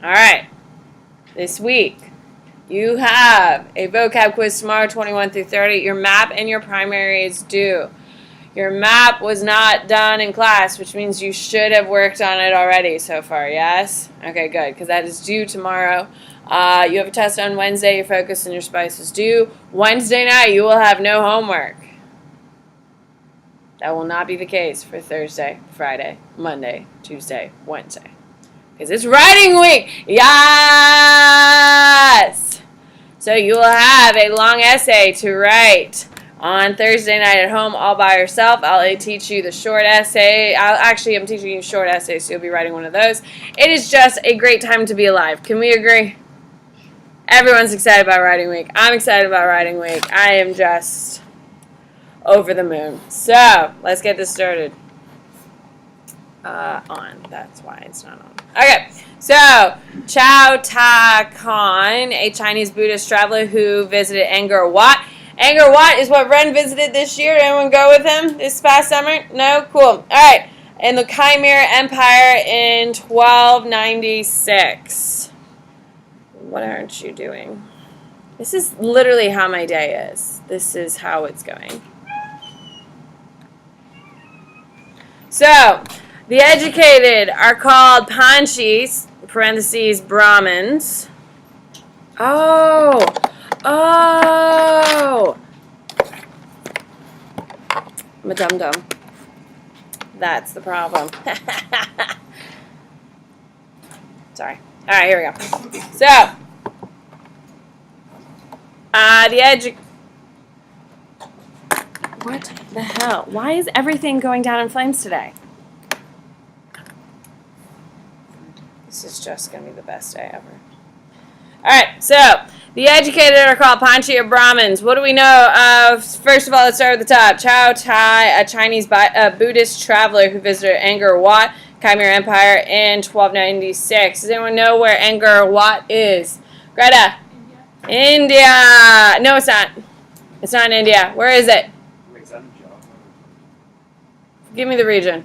All right. This week, you have a vocab quiz tomorrow, 21 through 30. Your map and your primary is due. Your map was not done in class, which means you should have worked on it already so far, yes? Okay, good, because that is due tomorrow. You have a test on Wednesday. Your focus and your spice is due. Wednesday night, you will have no homework. That will not be the case for Thursday, Friday, Monday, Tuesday, Wednesday. Because it's writing week. Yes! So you will have a long essay to write on Thursday night at home all by yourself. I'll teach you the short essay. I'm teaching you short essays, so you'll be writing one of those. It is just a great time to be alive. Can we agree? Everyone's excited about writing week. I'm excited about writing week. I am just over the moon. So, let's get this started. On. That's why it's not on. Okay, so Chow Ta Khan, a Chinese Buddhist traveler who visited Angkor Wat. Angkor Wat is what Ren visited this year. Did anyone go with him this past summer? No? Cool. All right. In the Khmer Empire in 1296. What aren't you doing? This is literally how my day is. This is how it's going. So, the educated are called Panchis, parentheses, Brahmins. Oh! I'm a dum-dum. That's the problem. Sorry. All right, here we go. So, what the hell? Why is everything going down in flames today? This is just going to be the best day ever. All right, so the educated are called Panchi or Brahmins. What do we know of? First of all, let's start at the top. Chow Tai, a Chinese Buddhist traveler who visited Angkor Wat, Khmer Empire in 1296. Does anyone know where Angkor Wat is? Greta? India. No, it's not. It's not in India. Where is it? Give me the region.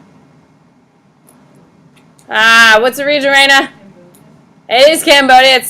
What's the region, Raina? It is Cambodia. It's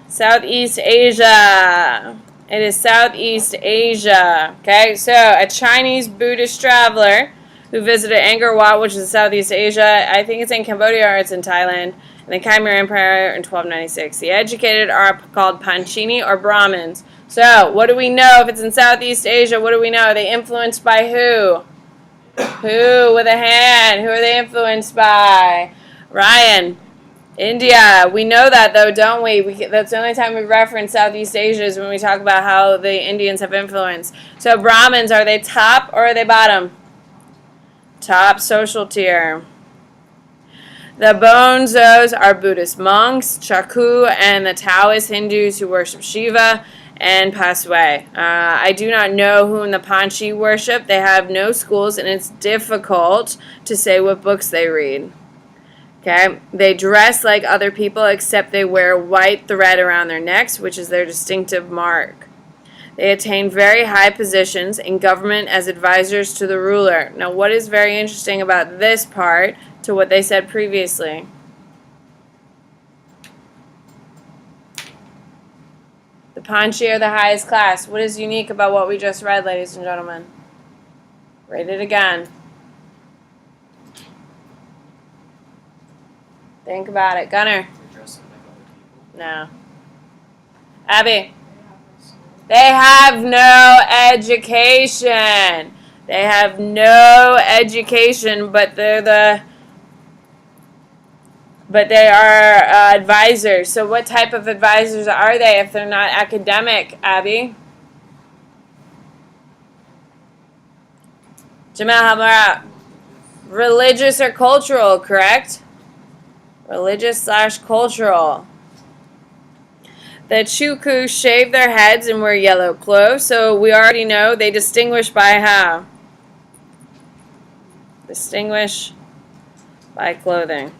Southeast Asia. It is Southeast Asia. Okay, so a Chinese Buddhist traveler who visited Angkor Wat, which is Southeast Asia. I think it's in Cambodia or it's in Thailand. And the Khmer Empire in 1296. The educated are called Panchini or Brahmins. So, what do we know? If it's in Southeast Asia, what do we know? Are they influenced by who? Who with a hand? Who are they influenced by? Ryan. India. We know that, though, don't we? That's the only time we reference Southeast Asia is when we talk about how the Indians have influence. So, Brahmins, are they top or are they bottom? Top social tier. The Bonzos are Buddhist monks, Chaku, and the Taoist Hindus who worship Shiva and pass away. I do not know whom the Panchi worship. They have no schools, and it's difficult to say what books they read. Okay, they dress like other people, except they wear white thread around their necks, which is their distinctive mark. They attain very high positions in government as advisors to the ruler. Now, what is very interesting about this part to what they said previously? The Panchi are the highest class. What is unique about what we just read, ladies and gentlemen? Read it again. Think about it. Gunnar? No. Abby? They have no education. They have no education, but they are advisors. So what type of advisors are they if they're not academic, Abby? Jamel, how about religious or cultural, correct? Religious/cultural. The Chuku shave their heads and wear yellow clothes. So we already know they distinguish by how? Distinguish by clothing.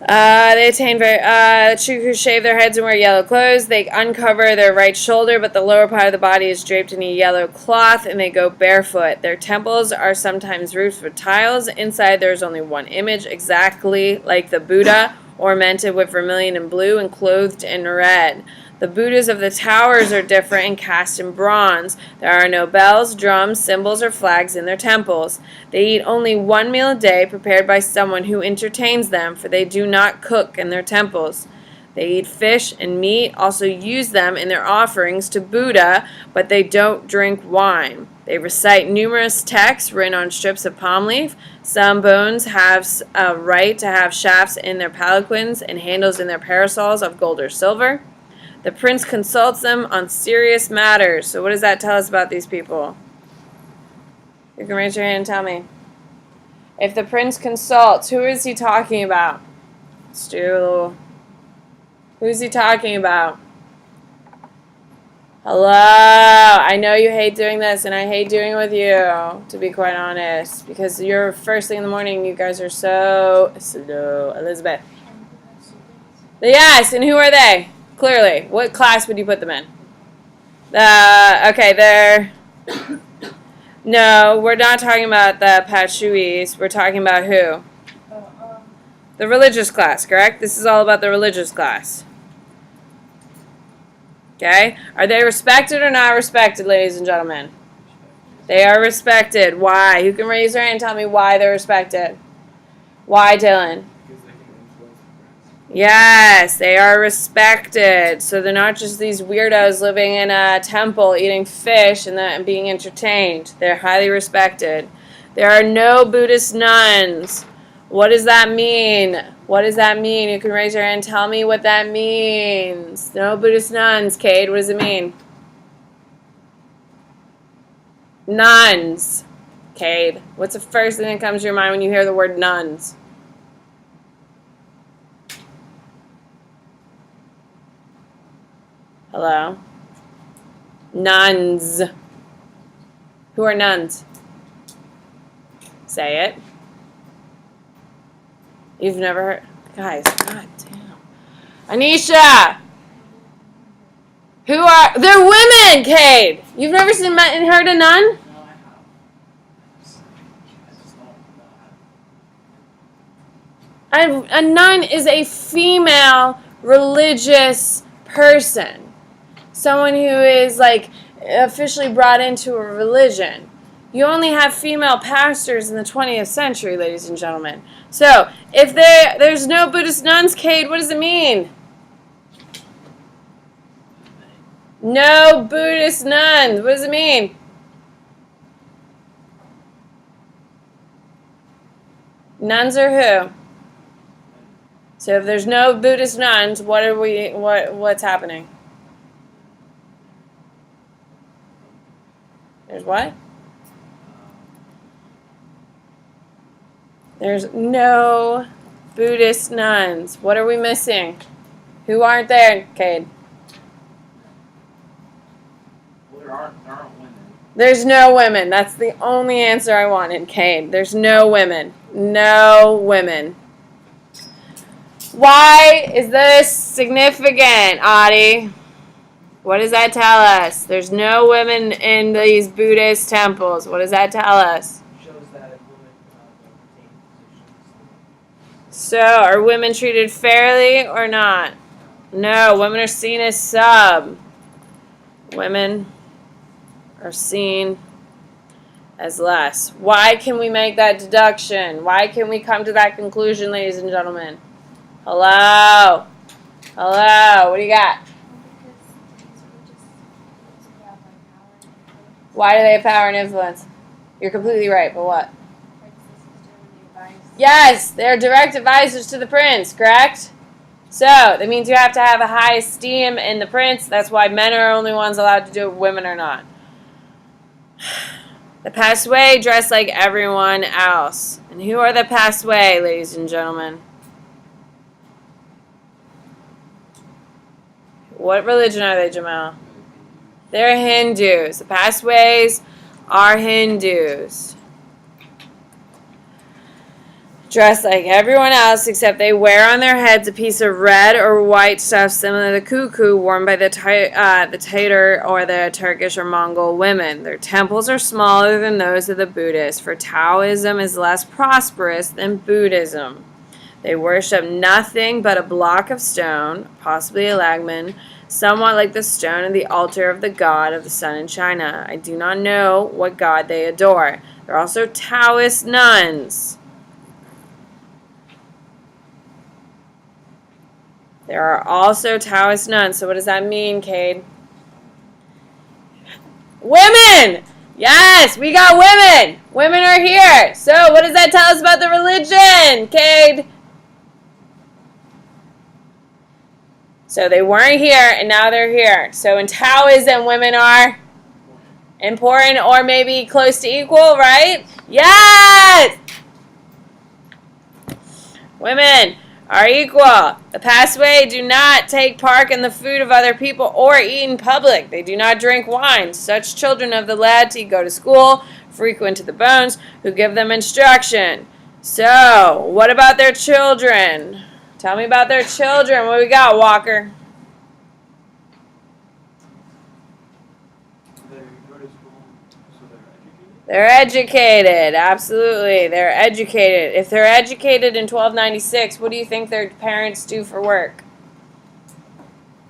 They attain Chuku shave their heads and wear yellow clothes. They uncover their right shoulder, but the lower part of the body is draped in a yellow cloth, and they go barefoot. Their temples are sometimes roofed with tiles. Inside there is only one image, exactly like the Buddha, ornamented with vermilion and blue and clothed in red. The Buddhas of the towers are different and cast in bronze. There are no bells, drums, cymbals, or flags in their temples. They eat only one meal a day, prepared by someone who entertains them, for they do not cook in their temples. They eat fish and meat, also use them in their offerings to Buddha, but they don't drink wine. They recite numerous texts written on strips of palm leaf. Some bones have a right to have shafts in their palanquins and handles in their parasols of gold or silver. The prince consults them on serious matters. So what does that tell us about these people? You can raise your hand and tell me. If the prince consults, who is he talking about? Stu. Who's he talking about? Hello. I know you hate doing this, and I hate doing it with you, to be quite honest. Because you're first thing in the morning, you guys are so slow. Elizabeth. Yes, and who are they? Clearly. What class would you put them in? Okay, they're... No, we're not talking about the Pachuis. We're talking about who? The religious class, correct? This is all about the religious class. Okay? Are they respected or not respected, ladies and gentlemen? They are respected. Why? Who can raise their hand and tell me why they're respected? Why, Dylan? Yes, they are respected. So they're not just these weirdos living in a temple eating fish and being entertained. They're highly respected. There are no Buddhist nuns. What does that mean? What does that mean? You can raise your hand and tell me what that means. No Buddhist nuns. Cade, what does it mean? Nuns. Cade, what's the first thing that comes to your mind when you hear the word nuns? Hello? Nuns. Who are nuns? Say it. You've never heard? Guys, god damn. Anisha! Who are... They're women, Cade! You've never seen and heard a nun? No, I have. I just don't know. A nun is a female religious person. Someone who is like officially brought into a religion. You only have female pastors in the 20th century, ladies and gentlemen. So, if there's no Buddhist nuns, Cade, what does it mean? No Buddhist nuns. What does it mean? Nuns are who? So if there's no Buddhist nuns, what's happening? There's what? There's no Buddhist nuns. What are we missing? Who aren't there, Cade? Well, there aren't women. There's no women. That's the only answer I wanted, Cade. There's no women. No women. Why is this significant, Adi? What does that tell us? There's no women in these Buddhist temples. What does that tell us? Shows that women retain positions. So, are women treated fairly or not? No, women are seen as sub. Women are seen as less. Why can we make that deduction? Why can we come to that conclusion, ladies and gentlemen? Hello? Hello? What do you got? Why do they have power and influence? You're completely right, but what? Yes, they're direct advisors to the prince, correct? So, that means you have to have a high esteem in the prince. That's why men are only ones allowed to do it, women are not. The passed away dress like everyone else. And who are the passed away, ladies and gentlemen? What religion are they, Jamal? They're Hindus. The Passways are Hindus. dressed like everyone else, except they wear on their heads a piece of red or white stuff similar to the cuckoo worn by the Tatar or the Turkish or Mongol women. Their temples are smaller than those of the Buddhists, for Taoism is less prosperous than Buddhism. They worship nothing but a block of stone, possibly a lagman, somewhat like the stone of the altar of the god of the sun in China. I do not know what god they adore. They're also Taoist nuns. There are also Taoist nuns. So what does that mean, Cade? Women! Yes, we got women! Women are here. So what does that tell us about the religion, Cade? So they weren't here, and now they're here. So in Taoism, women are important or maybe close to equal, right? Yes! Women are equal. The passway do not take part in the food of other people or eat in public. They do not drink wine. Such children of the laity go to school, frequent to the bones, who give them instruction. So, what about their children? Tell me about their children. What we got, Walker? They go to school, so they're educated. They're educated. Absolutely. They're educated. If they're educated in 1296, what do you think their parents do for work?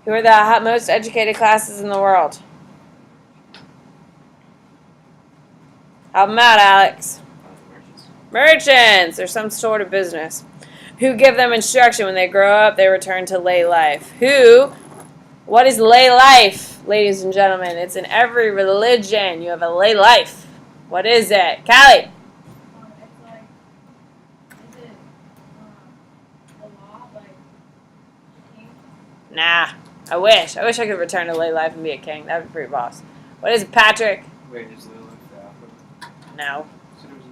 Who are the most educated classes in the world? Help them out, Alex. Merchants or some sort of business. Who give them instruction when they grow up, they return to lay life. What is lay life, ladies and gentlemen? It's in every religion. You have a lay life. What is it? Callie? It's like, is it the law, like king? Nah. I wish I could return to lay life and be a king. That would be pretty boss. What is it, Patrick? Wait, is the alphabet? No. So there's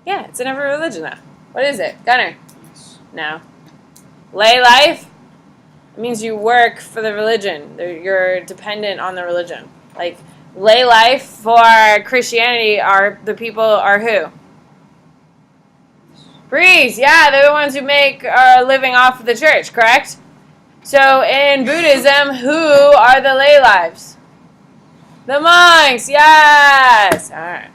Yeah, it's in every religion, though. What is it? Gunner? peace. No. Lay life? It means you work for the religion. You're dependent on the religion. Like, lay life for Christianity the people are who? Priests. Yeah, they're the ones who make a living off of the church, correct? So in Buddhism, who are the lay lives? The monks. Yes. All right.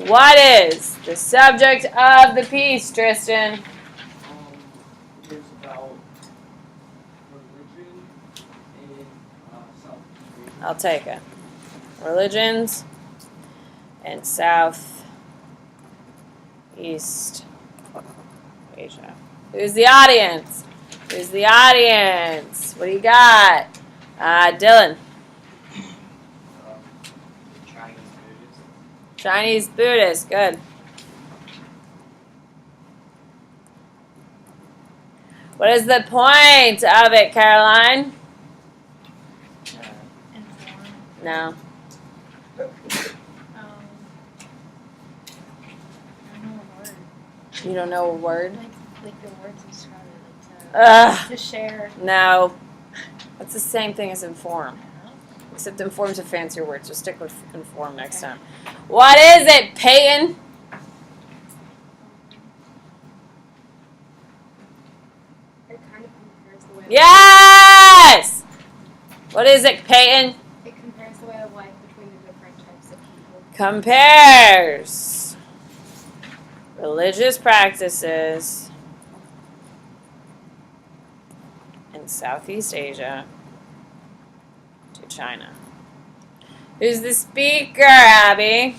What is the subject of the piece, Tristan? It is about religion in South Asia. I'll take it. Religions in South East Asia. Who's the audience? Who's the audience? What do you got? Dylan. Chinese Buddhism. Chinese Buddhist. Good. What is the point of it, Caroline? Inform. No. I don't know a word. You don't know a word? Like the words describe it, Ugh. to share. No. That's the same thing as inform. Except inform's a fancier word, so stick with inform next time. What is it, Peyton? It kind of compares the way. Yes! What is it, Peyton? It compares the way of life between the different types of people. Compares religious practices in Southeast Asia to China. Who's the speaker, Abby?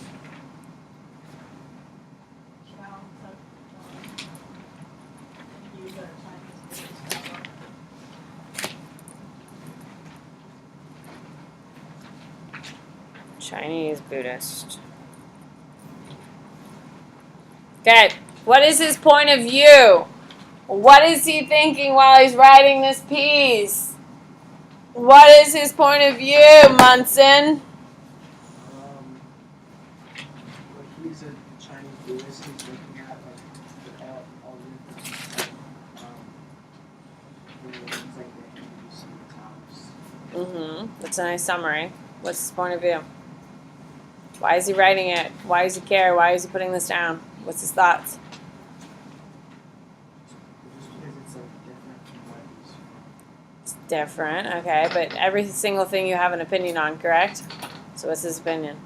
Chinese Buddhist. Okay, what is his point of view? What is he thinking while he's writing this piece? What is his point of view, Munson? Like he's a Chinese Buddhist. He's looking at like all the different religions, like the Hindus and the Taoists. That's a nice summary. What's his point of view? Why is he writing it? Why does he care? Why is he putting this down? What's his thoughts? Just because it's like different from what he's It's different, okay, but every single thing you have an opinion on, correct? So what's his opinion?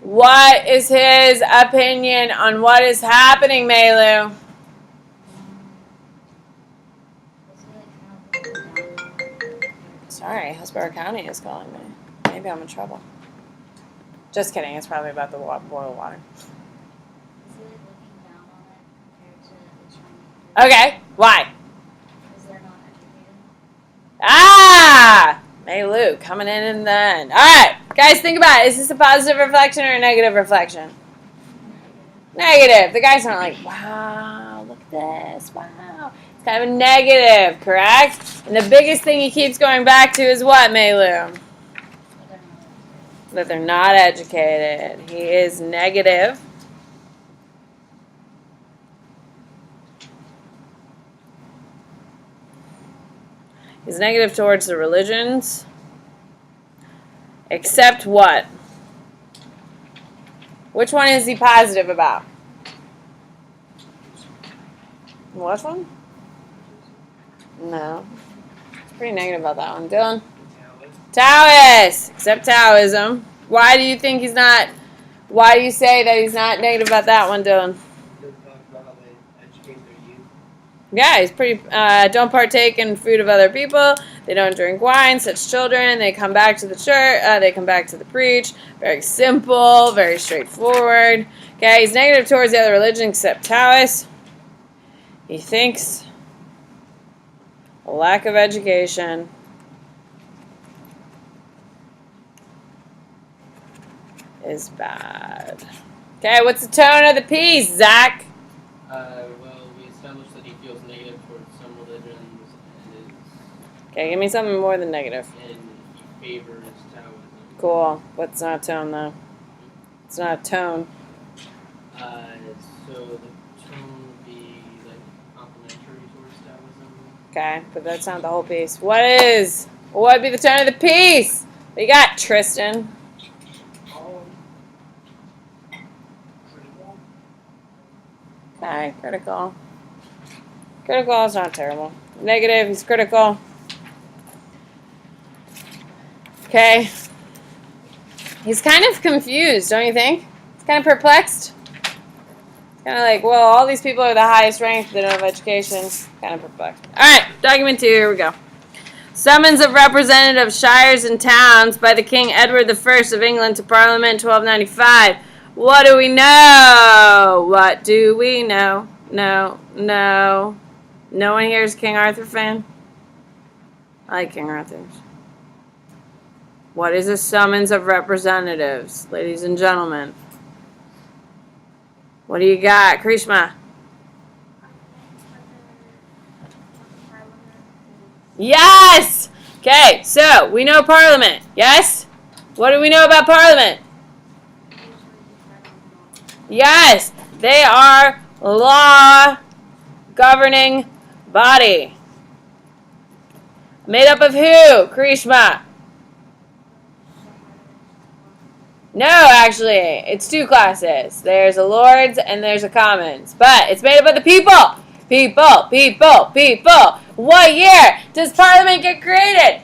What is his opinion on what is happening, Melu? Sorry, Hillsborough County is calling me. Maybe I'm in trouble. Just kidding. It's probably about the boiled water. Okay. Why? Ah! Melu coming in the end. All right. Guys, think about it. Is this a positive reflection or a negative reflection? Negative. The guy's not like, wow, look at this. Wow. It's kind of a negative, correct? And the biggest thing he keeps going back to is what, Melu? That they're not educated. He is negative. He's negative towards the religions. Except what? Which one is he positive about? Which one? No. He's pretty negative about that one. Dylan? Taoist! Except Taoism. Why do you think he's not... Why do you say that he's not negative about that one, Dylan? Yeah, he's pretty, don't partake in food of other people. They don't drink wine, such children. They come back to the church. They come back to the preach. Very simple, very straightforward. Okay, he's negative towards the other religion except Taoist. He thinks a lack of education is bad. Okay, what's the tone of the piece, Zach? Well, we established that he feels negative towards some religions and Okay, give me something more than negative. he favors Taoism. Cool. What's not tone, though? It's not a tone. So the tone would be like complimentary towards Taoism. Okay, but that's not the whole piece. What would be the tone of the piece? What you got, Tristan? Okay, critical. Critical is not terrible. Negative, he's critical. Okay. He's kind of confused, don't you think? He's kind of perplexed. Kind of like, well, all these people are the highest ranked, they don't have education. Kind of perplexed. Alright, document 2, here we go. Summons of representative shires and towns by the King Edward I of England to Parliament 1295. What do we know? What do we know? No. No one here is a King Arthur fan? I like King Arthur's. What is a summons of representatives, ladies and gentlemen? What do you got, Krishma? Yes! Okay, so we know Parliament. Yes? What do we know about Parliament? Yes, they are law governing body. Made up of who, Krishma? No, actually, it's 2 classes. There's a Lords and there's a Commons. But it's made up of the people. People. What year does Parliament get created?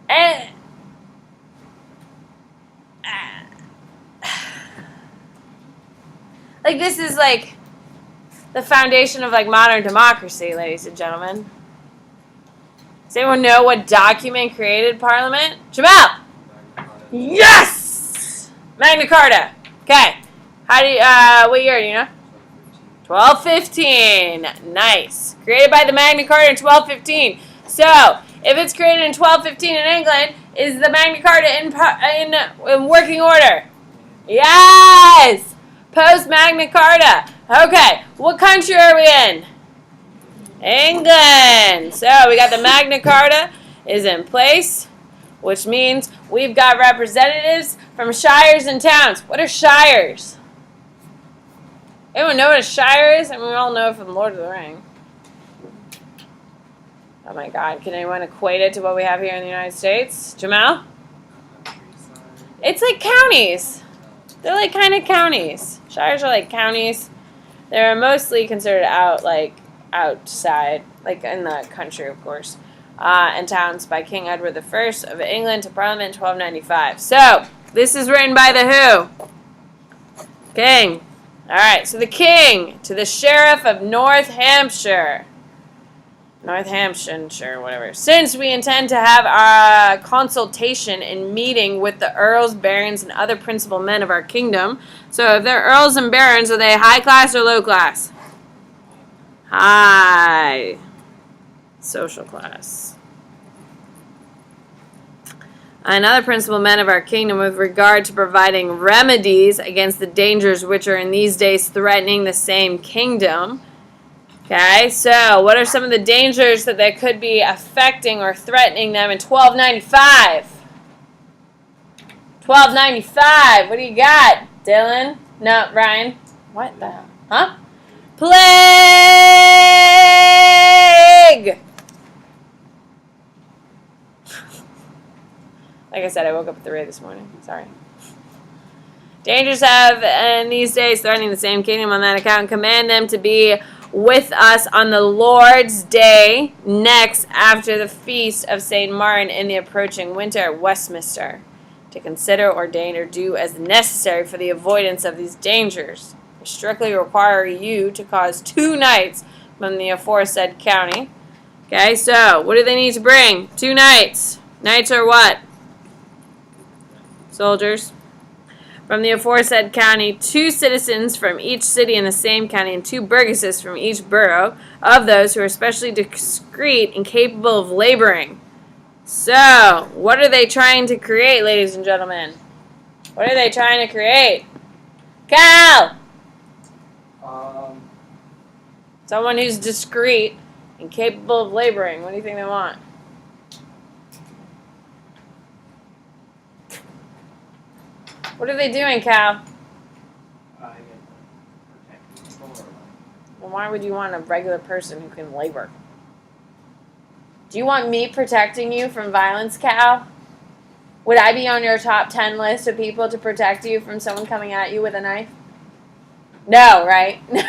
And like, this is like the foundation of like modern democracy, ladies and gentlemen. Does anyone know what document created Parliament? Jamal! Yes! Magna Carta. Okay. How do you, what year do you know? 1215. Nice. Created by the Magna Carta in 1215. So, if it's created in 1215 in England, is the Magna Carta in working order? Yes! Post Magna Carta. Okay. What country are we in? England. So, we got the Magna Carta is in place, which means we've got representatives from shires and towns. What are shires? Anyone know what a shire is? And we all know it from Lord of the Rings. Oh my God, can anyone equate it to what we have here in the United States? Jamal? It's like counties. They're like kind of counties. Shires are like counties. They're mostly considered outside, like in the country, of course, and towns by King Edward I of England to Parliament in 1295. So, this is written by the who? King. All right, so the king to the sheriff of North Hampshire. North Hampshire, whatever. Since we intend to have a consultation and meeting with the earls, barons, and other principal men of our kingdom. So if they're earls and barons, are they high class or low class? High. Social class. And other principal men of our kingdom with regard to providing remedies against the dangers which are in these days threatening the same kingdom. Okay, so what are some of the dangers that they could be affecting or threatening them in 1295? 1295, what do you got, Dylan? No, Ryan? What the hell? Huh? Plague! Like I said, I woke up at 3 this morning. Sorry. Dangers have, in these days, threatening the same kingdom on that account, and command them to be with us on the Lord's Day next after the feast of St. Martin in the approaching winter at Westminster, to consider, ordain, or do as necessary for the avoidance of these dangers. I strictly require you to cause 2 knights from the aforesaid county. Okay, so what do they need to bring? 2 knights. Knights are what? Soldiers. From the aforesaid county, 2 citizens from each city in the same county, and 2 burgesses from each borough, of those who are especially discreet and capable of laboring. So, what are they trying to create, ladies and gentlemen? What are they trying to create? Cal! Someone who's discreet and capable of laboring. What do you think they want? What are they doing, Cal? Well, why would you want a regular person who can labor? Do you want me protecting you from violence, Cal? Would I be on your top 10 list of people to protect you from someone coming at you with a knife? No, right? No.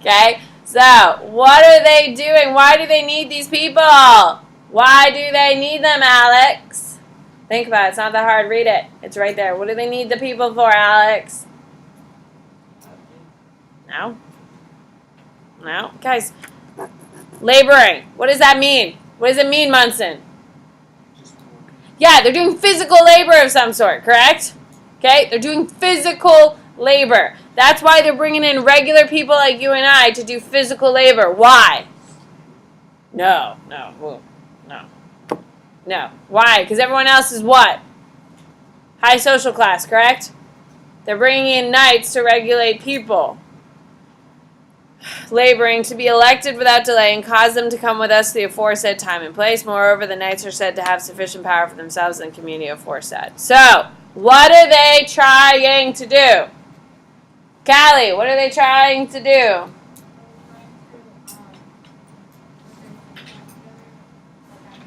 Okay, so what are they doing? Why do they need these people? Why do they need them, Alex? Think about it. It's not that hard. Read it. It's right there. What do they need the people for, Alex? No? No? Guys, laboring. What does that mean? What does it mean, Munson? Yeah, they're doing physical labor of some sort, correct? Okay, they're doing physical labor. That's why they're bringing in regular people like you and I to do physical labor. Why? No. Why? Because everyone else is what? High social class, correct? They're bringing in knights to regulate people. Laboring to be elected without delay and cause them to come with us to the aforesaid time and place. Moreover, the knights are said to have sufficient power for themselves and the community aforesaid. So, what are they trying to do? Callie, what are they trying to do?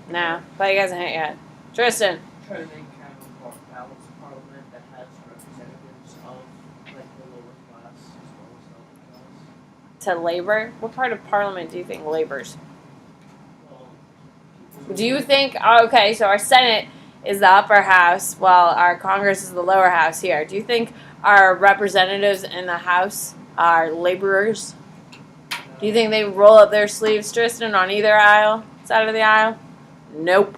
No, plague hasn't hit yet. Tristan. Try to make kind of a balanced parliament that has representatives of like the lower class as well as the upper class. To labor? What part of parliament do you think labors? Do you think, okay, so our Senate is the upper house while our Congress is the lower house here. Do you think our representatives in the House are laborers? Do you think they roll up their sleeves, Tristan, on either side of the aisle? Nope.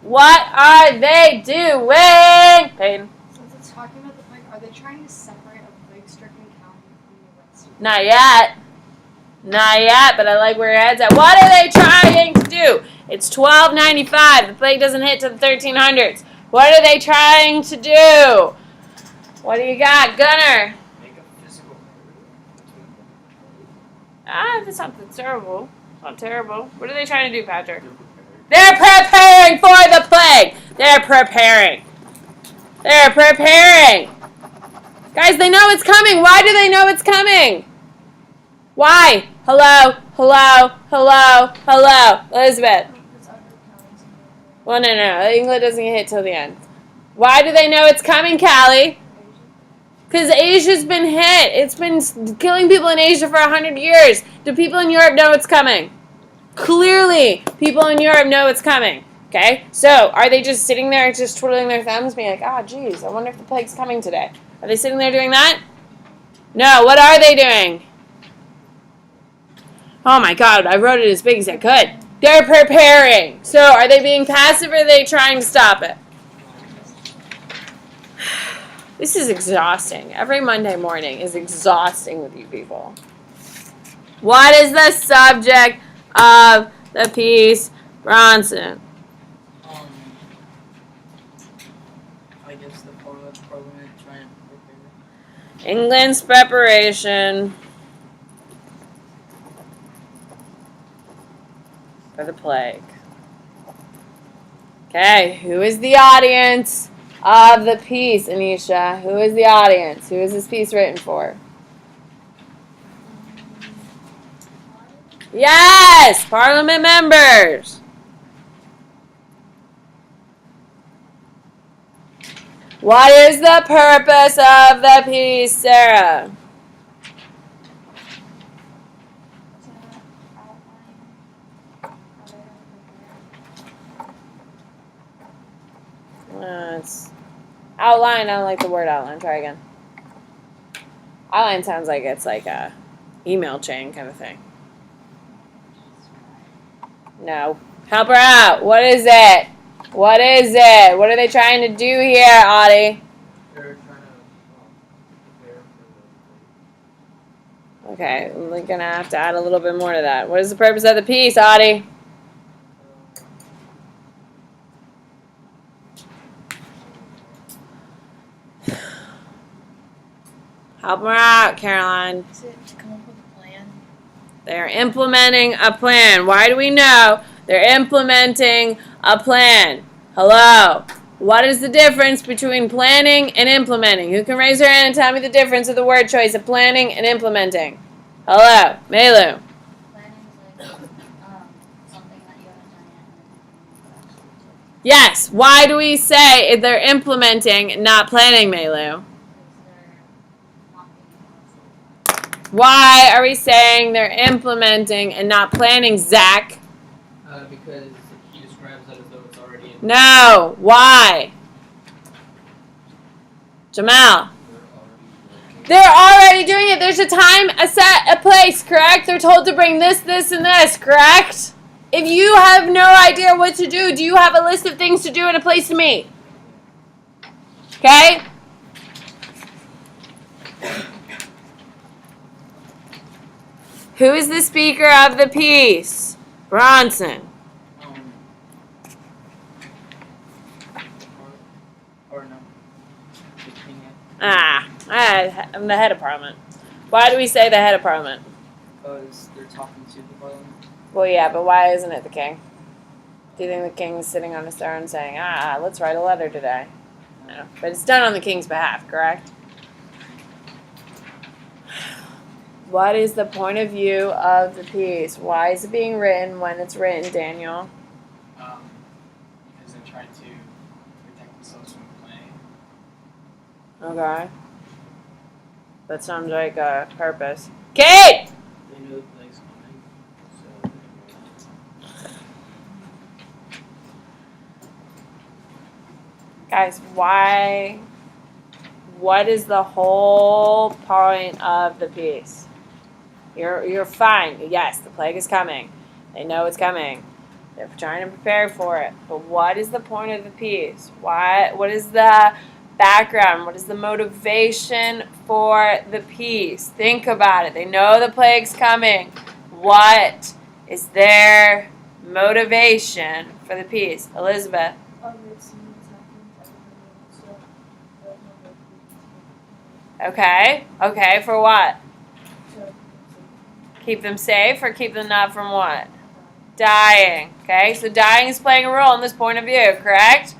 What are they doing? Peyton? Since it's talking about the plague, are they trying to separate a plague-stricken county from the rest? Not yet. Not yet, but I like where your head's at. What are they trying to do? It's 1295. The plague doesn't hit to the 1300s. What are they trying to do? What do you got, Gunner? Make a physical That's not terrible. It's not terrible. What are they trying to do, Patrick? They're preparing for the plague. They're preparing. They're preparing. Guys, they know it's coming. Why do they know it's coming? Why? Hello, hello, hello, hello. Elizabeth. There's other counties in the Well, no. England doesn't get hit till the end. Why do they know it's coming, Callie? Because Asia's been hit. It's been killing people in Asia for 100 years. Do people in Europe know it's coming? Clearly, people in Europe know it's coming. Okay? So, are they just sitting there just twiddling their thumbs being like, ah, geez, I wonder if the plague's coming today? Are they sitting there doing that? No, what are they doing? Oh my god, I wrote it as big as I could. They're preparing. So, are they being passive or are they trying to stop it? This is exhausting. Every Monday morning is exhausting with you people. What is the subject of the piece, Bronson? I guess the parliament trying to prepare. England's preparation for the plague. Okay, who is the audience of the piece, Anisha? Who is the audience? Who is this piece written for? Yes, Parliament members. What is the purpose of the piece, Sarah? It's outline. I don't like the word outline. Try again. Outline sounds like it's like a email chain kind of thing. No. Help her out. What is it? What is it? What are they trying to do here, Audie? They're trying to prepare for the Okay, we're going to have to add a little bit more to that. What is the purpose of the piece, Audie? Help her out, Caroline. Is it to come up with a plan? They're implementing a plan. Why do we know they're implementing a plan? Hello. What is the difference between planning and implementing? Who can raise their hand and tell me the difference of the word choice of planning and implementing? Hello. Melu. Planning is like something that you haven't done yet. Yes. Why do we say they're implementing, not planning, Melu? Why are we saying they're implementing and not planning, Zach? Because he describes that as though it's already in. No. Why? Jamal. They're already doing it. There's a time, a set, a place, correct? They're told to bring this, this, and this, correct? If you have no idea what to do you have a list of things to do and a place to meet? Okay? Who is the speaker of the piece? Bronson. or no. The king. I'm the head of Parliament. Why do we say the head of Parliament? Because they're talking to the parliament. Well, yeah, but why isn't it the king? Do you think the king is sitting on his throne saying, let's write a letter today? No. But it's done on the king's behalf, correct? What is the point of view of the piece? Why is it being written when it's written, Daniel? Because they're trying to protect themselves from the plague. Okay. That sounds like a purpose. Kate! They know the plague's coming, so Guys, why? What is the whole point of the piece? You're fine. Yes, the plague is coming. They know it's coming. They're trying to prepare for it. But what is the point of the piece? What is the background? What is the motivation for the piece? Think about it. They know the plague's coming. What is their motivation for the piece? Elizabeth. Okay. Okay, for what? Keep them safe or keep them not from what? Dying. Okay, so dying is playing a role in this point of view, correct?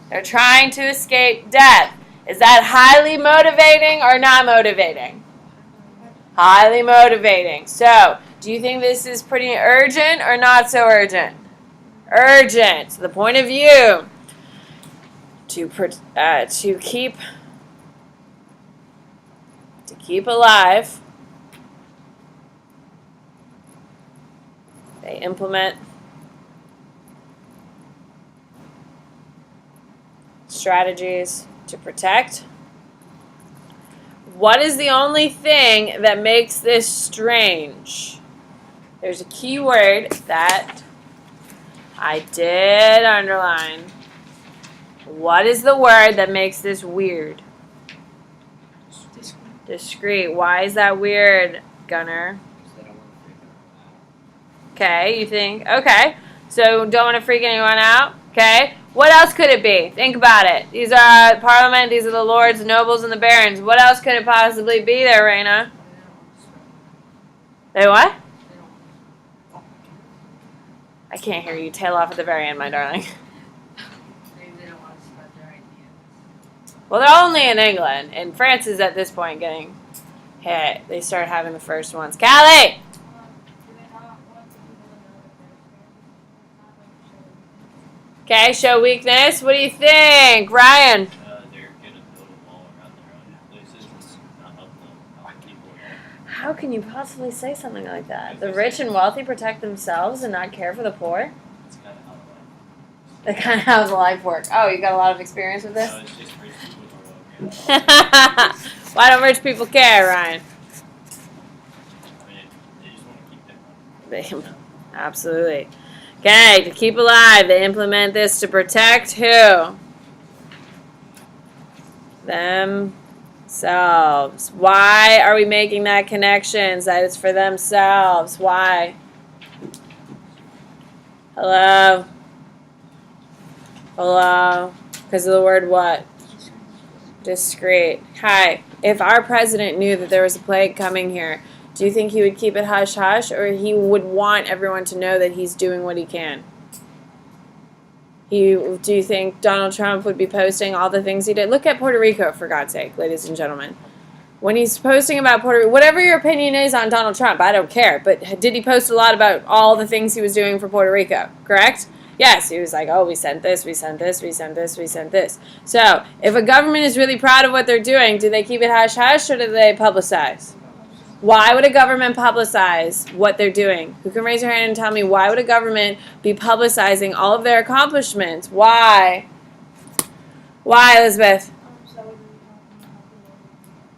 They're trying to escape death. Is that highly motivating or not motivating? Highly motivating. So, Do you think this is pretty urgent or not so urgent? Urgent. The point of view to keep alive. They implement strategies to protect. What is the only thing that makes this strange? There's a key word that I did underline. What is the word that makes this weird? Discreet. Why is that weird, Gunner? Okay, you think? Okay. So don't want to freak anyone out? Okay. What else could it be? Think about it. These are Parliament, these are the lords, the nobles, and the barons. What else could it possibly be there, Raina? They what? I can't hear you. Tail off at the very end, my darling. Maybe they don't want to spread their ideas. Well, they're only in England, and France is at this point getting hit. They start having the first ones. Callie! Okay, show weakness. What do you think, Ryan? They're gonna build a wall around their own places and not help people. How can you possibly say something like that? The rich and wealthy protect themselves and not care for the poor? It's kind of how life works. That's kind of how the life works. Oh, you got a lot of experience with this? No, it's just rich people who are over. Why don't rich people care, Ryan? I mean, they just want to keep their money. Absolutely. Okay, to keep alive, they implement this to protect who? Themselves. Why are we making that connection? That it's for themselves. Why? Hello? Hello? Because of the word what? Discreet. Hi. If our president knew that there was a plague coming here, do you think he would keep it hush-hush, or he would want everyone to know that he's doing what he can? Do you think Donald Trump would be posting all the things he did? Look at Puerto Rico, for God's sake, ladies and gentlemen. When he's posting about Puerto Rico, whatever your opinion is on Donald Trump, I don't care, but did he post a lot about all the things he was doing for Puerto Rico, correct? Yes, he was like, oh, we sent this, we sent this, we sent this, we sent this. So, if a government is really proud of what they're doing, do they keep it hush-hush, or do they publicize? Why would a government publicize what they're doing? Who can raise their hand and tell me why would a government be publicizing all of their accomplishments? Why? Why, Elizabeth?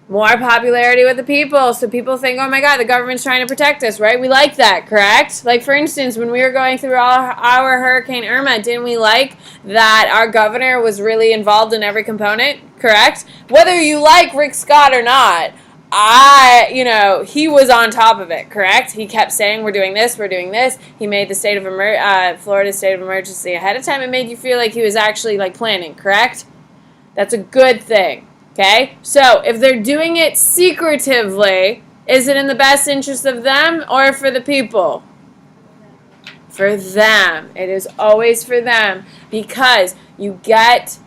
More popularity with the people, so people think, oh my God, the government's trying to protect us, right? We like that, correct? Like, for instance, when we were going through our Hurricane Irma, didn't we like that our governor was really involved in every component, correct? Whether you like Rick Scott or not, he was on top of it, correct? He kept saying, we're doing this, we're doing this. He made the Florida state of emergency ahead of time. It made you feel like he was actually, like, planning, correct? That's a good thing, okay? So, if they're doing it secretively, is it in the best interest of them or for the people? For them. It is always for them, because you get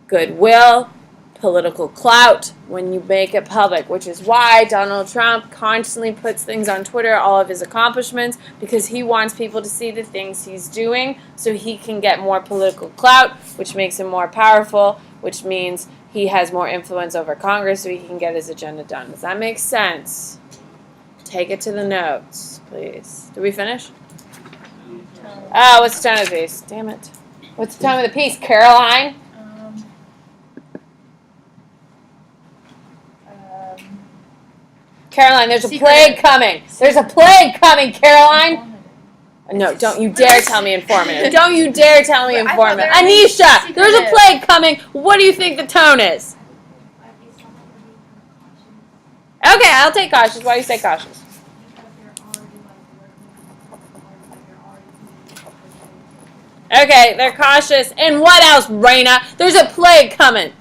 goodwill, political clout when you make it public, which is why Donald Trump constantly puts things on Twitter, all of his accomplishments, because he wants people to see the things he's doing so he can get more political clout, which makes him more powerful, which means he has more influence over Congress so he can get his agenda done. Does that make sense? Take it to the notes, please. Did we finish? Oh, what's the tone of the piece? Damn it. What's the tone of the piece, Caroline? Caroline, there's a plague coming. There's a plague coming, Caroline. No, don't you dare tell me informative. Don't you dare tell me informative. Anisha, there's a plague coming. What do you think the tone is? Okay, I'll take cautious. Why do you say cautious? Okay, they're cautious. And what else, Raina? There's a plague coming.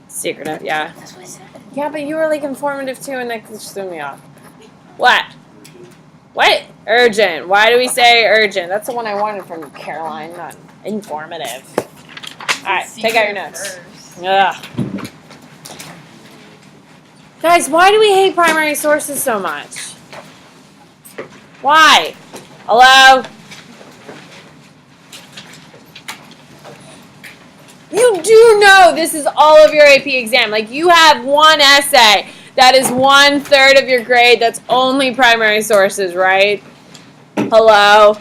Secretive, yeah. That's what I said. Yeah, but you were like informative too, and that just threw me off. What? What? Urgent. Why do we say urgent? That's the one I wanted from Caroline, not informative. Alright, take out your notes. Ugh. Guys, why do we hate primary sources so much? Why? Hello? You do know this is all of your AP exam. Like, you have one essay that is 1/3 of your grade that's only primary sources, right? Hello?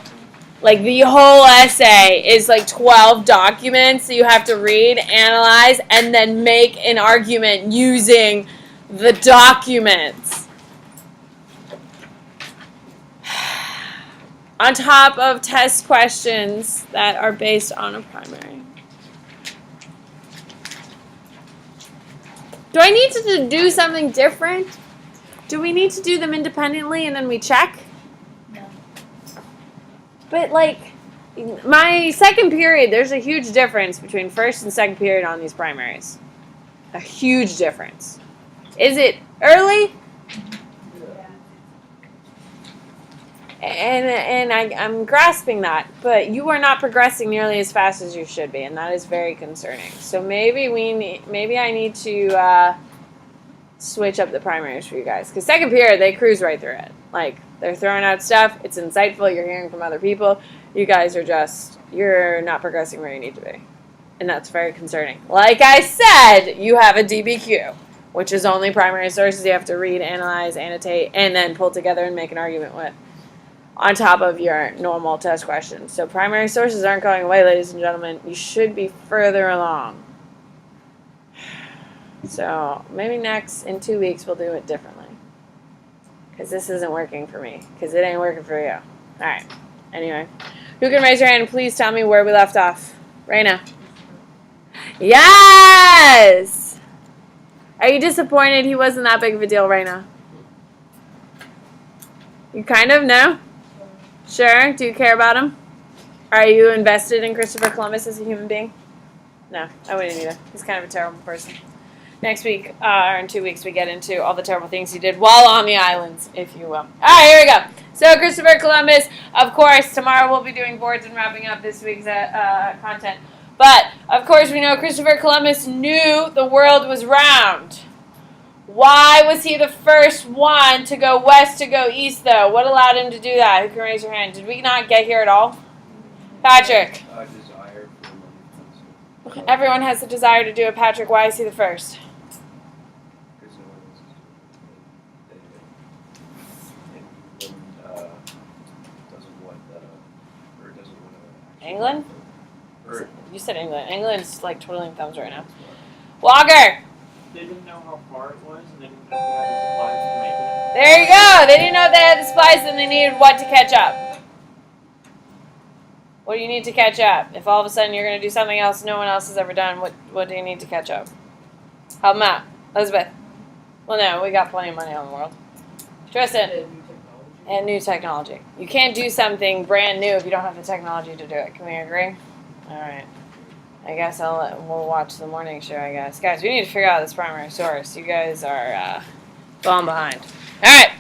Like, the whole essay is like 12 documents that you have to read, analyze, and then make an argument using the documents. On top of test questions that are based on a primary. Do I need to do something different? Do we need to do them independently and then we check? No. But, like, my second period, there's a huge difference between first and second period on these primaries. A huge difference. Is it early? And I'm grasping that, but you are not progressing nearly as fast as you should be, and that is very concerning. So maybe I need to switch up the primaries for you guys, because second period they cruise right through it. Like, they're throwing out stuff, it's insightful, you're hearing from other people. You guys you're not progressing where you need to be, and that's very concerning. Like I said, you have a DBQ, which is only primary sources you have to read, analyze, annotate, and then pull together and make an argument with, on top of your normal test questions. So primary sources aren't going away, ladies and gentlemen. You should be further along. So maybe in 2 weeks we'll do it differently. Because this isn't working for me. Because it ain't working for you. Alright. Anyway. Who can raise your hand and please tell me where we left off? Raina. Yes! Are you disappointed he wasn't that big of a deal, Raina? You kind of know? Sure. Do you care about him? Are you invested in Christopher Columbus as a human being? No, I wouldn't either. He's kind of a terrible person. Next week, or in 2 weeks, we get into all the terrible things he did while on the islands, if you will. All right, here we go. So Christopher Columbus, of course, tomorrow we'll be doing boards and wrapping up this week's content. But, of course, we know Christopher Columbus knew the world was round. Why was he the first one to go west to go east, though? What allowed him to do that? Who can raise your hand? Did we not get here at all? Patrick. Desire for money. Everyone has the desire to do it. Patrick, why is he the first? Because no one else is doing it. And doesn't want or doesn't want to. England? Or You said England. England's like twiddling thumbs right now. Walker! They didn't know how far it was, and they didn't know if they had the supplies to make it. There you go. They didn't know if they had the supplies and they needed what to catch up. What do you need to catch up? If all of a sudden you're going to do something else no one else has ever done, what do you need to catch up? Help them out. Elizabeth. Well, no, we got plenty of money on the world. Tristan. And new technology. You can't do something brand new if you don't have the technology to do it. Can we agree? All right. I guess we'll watch the morning show, I guess. Guys, we need to figure out this primary source. You guys are falling behind. All right.